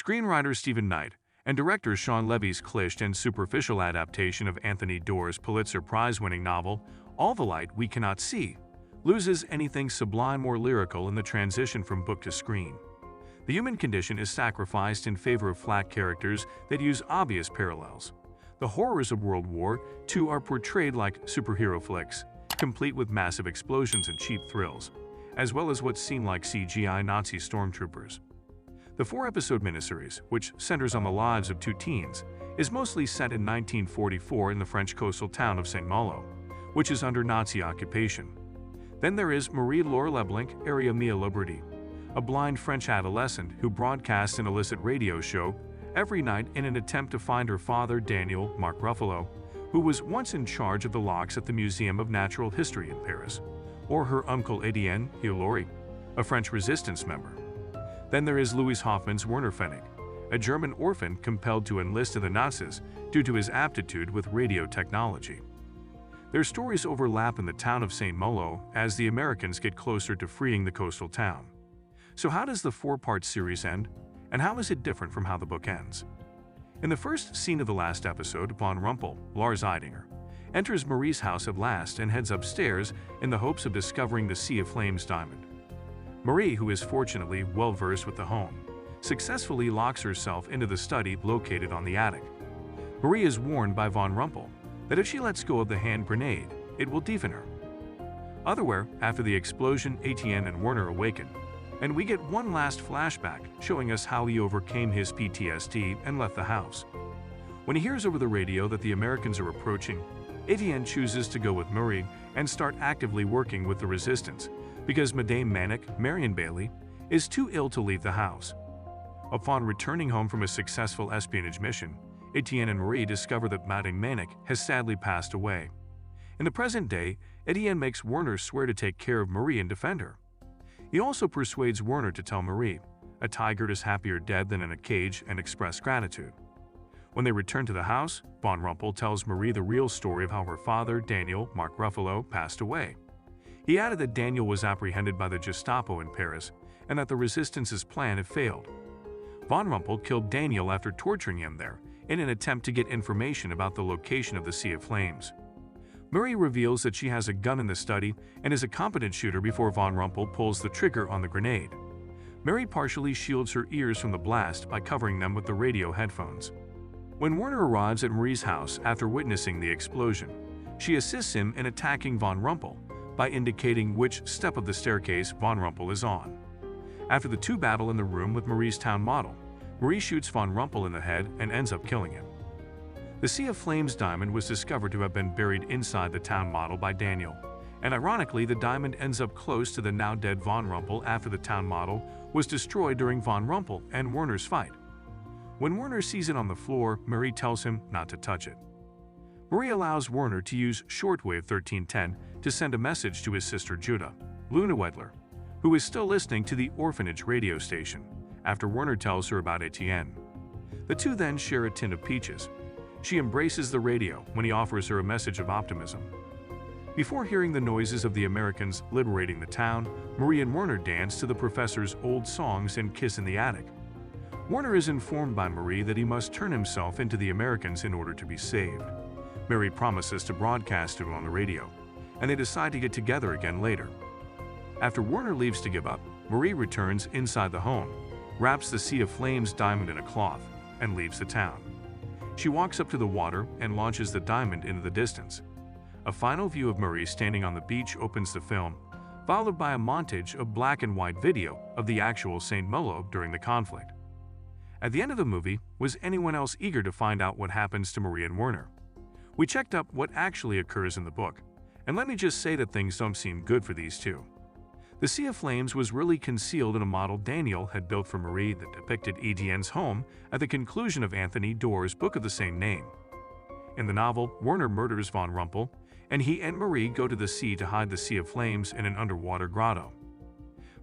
Screenwriter Stephen Knight and director Sean Levy's cliched and superficial adaptation of Anthony Doerr's Pulitzer Prize-winning novel, All the Light We Cannot See, loses anything sublime or lyrical in the transition from book to screen. The human condition is sacrificed in favor of flat characters that use obvious parallels. The horrors of World War II are portrayed like superhero flicks, complete with massive explosions and cheap thrills, as well as what seem like CGI Nazi stormtroopers. The four-episode miniseries, which centers on the lives of two teens, is mostly set in 1944 in the French coastal town of Saint-Malo, which is under Nazi occupation. Then there is Marie-Laure Leblanc, area Mia Liberty, a blind French adolescent who broadcasts an illicit radio show every night in an attempt to find her father, Daniel Marc Ruffalo, who was once in charge of the locks at the Museum of Natural History in Paris, or her uncle Etienne Hillary, a French resistance member. Then there is Louis Hoffman's Werner Fennig, a German orphan compelled to enlist in the Nazis due to his aptitude with radio technology. Their stories overlap in the town of Saint-Malo as the Americans get closer to freeing the coastal town. So how does the four-part series end, and how is it different from how the book ends? In the first scene of the last episode, Von Rumpel, Lars Eidinger, enters Marie's house at last and heads upstairs in the hopes of discovering the Sea of Flames diamond. Marie, who is fortunately well-versed with the home, successfully locks herself into the study located on the attic. Marie is warned by Von Rumpel that if she lets go of the hand grenade, it will deafen her. Otherwhere, after the explosion, Etienne and Werner awaken, and we get one last flashback showing us how he overcame his PTSD and left the house. When he hears over the radio that the Americans are approaching, Etienne chooses to go with Marie and start actively working with the resistance because Madame Manic, Marion Bailey, is too ill to leave the house. Upon returning home from a successful espionage mission, Etienne and Marie discover that Madame Manic has sadly passed away. In the present day, Etienne makes Werner swear to take care of Marie and defend her. He also persuades Werner to tell Marie, a tiger is happier dead than in a cage, and express gratitude. When they return to the house, Von Rumpel tells Marie the real story of how her father, Daniel Marc Ruffalo, passed away. He added that Daniel was apprehended by the Gestapo in Paris and that the resistance's plan had failed. Von Rumpel killed Daniel after torturing him there in an attempt to get information about the location of the Sea of Flames. Marie reveals that she has a gun in the study and is a competent shooter before Von Rumpel pulls the trigger on the grenade. Marie partially shields her ears from the blast by covering them with the radio headphones. When Werner arrives at Marie's house after witnessing the explosion, she assists him in attacking Von Rumpel by indicating which step of the staircase Von Rumpel is on. After the two battle in the room with Marie's town model, Marie shoots Von Rumpel in the head and ends up killing him. The Sea of Flames diamond was discovered to have been buried inside the town model by Daniel, and ironically the diamond ends up close to the now-dead Von Rumpel after the town model was destroyed during Von Rumpel and Werner's fight. When Werner sees it on the floor, Marie tells him not to touch it. Marie allows Werner to use shortwave 1310 to send a message to his sister Judah, Luna Wedler, who is still listening to the orphanage radio station, after Werner tells her about Etienne. The two then share a tin of peaches. She embraces the radio when he offers her a message of optimism. Before hearing the noises of the Americans liberating the town, Marie and Werner dance to the professor's old songs and kiss in the attic. Werner is informed by Marie that he must turn himself into the Americans in order to be saved. Marie promises to broadcast it on the radio, and they decide to get together again later. After Werner leaves to give up, Marie returns inside the home, wraps the Sea of Flames diamond in a cloth, and leaves the town. She walks up to the water and launches the diamond into the distance. A final view of Marie standing on the beach opens the film, followed by a montage of black and white video of the actual Saint-Malo during the conflict. At the end of the movie, was anyone else eager to find out what happens to Marie and Werner? We checked up what actually occurs in the book, and let me just say that things don't seem good for these two. The Sea of Flames was really concealed in a model Daniel had built for Marie that depicted Etienne's home at the conclusion of Anthony Doerr's book of the same name. In the novel, Werner murders Von Rumpel, and he and Marie go to the sea to hide the Sea of Flames in an underwater grotto.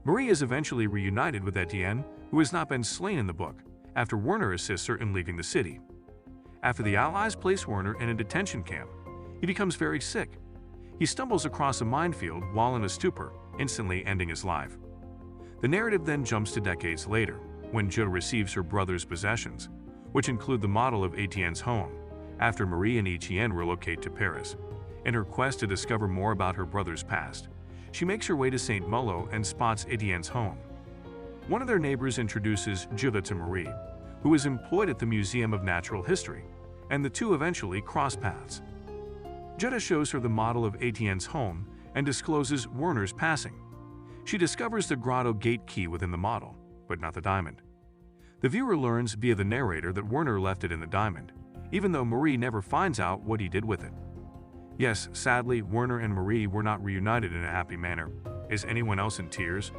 Marie is eventually reunited with Etienne, who has not been slain in the book, after Werner assists her in leaving the city. After the Allies place Werner in a detention camp, he becomes very sick. He stumbles across a minefield while in a stupor, instantly ending his life. The narrative then jumps to decades later, when Jutta receives her brother's possessions, which include the model of Etienne's home, after Marie and Etienne relocate to Paris. In her quest to discover more about her brother's past, she makes her way to Saint-Malo and spots Etienne's home. One of their neighbors introduces Jutta to Marie, who is employed at the Museum of Natural History, and the two eventually cross paths. Jutta shows her the model of Etienne's home and discloses Werner's passing. She discovers the grotto gate key within the model, but not the diamond. The viewer learns via the narrator that Werner left it in the diamond, even though Marie never finds out what he did with it. Yes, sadly, Werner and Marie were not reunited in a happy manner. Is anyone else in tears?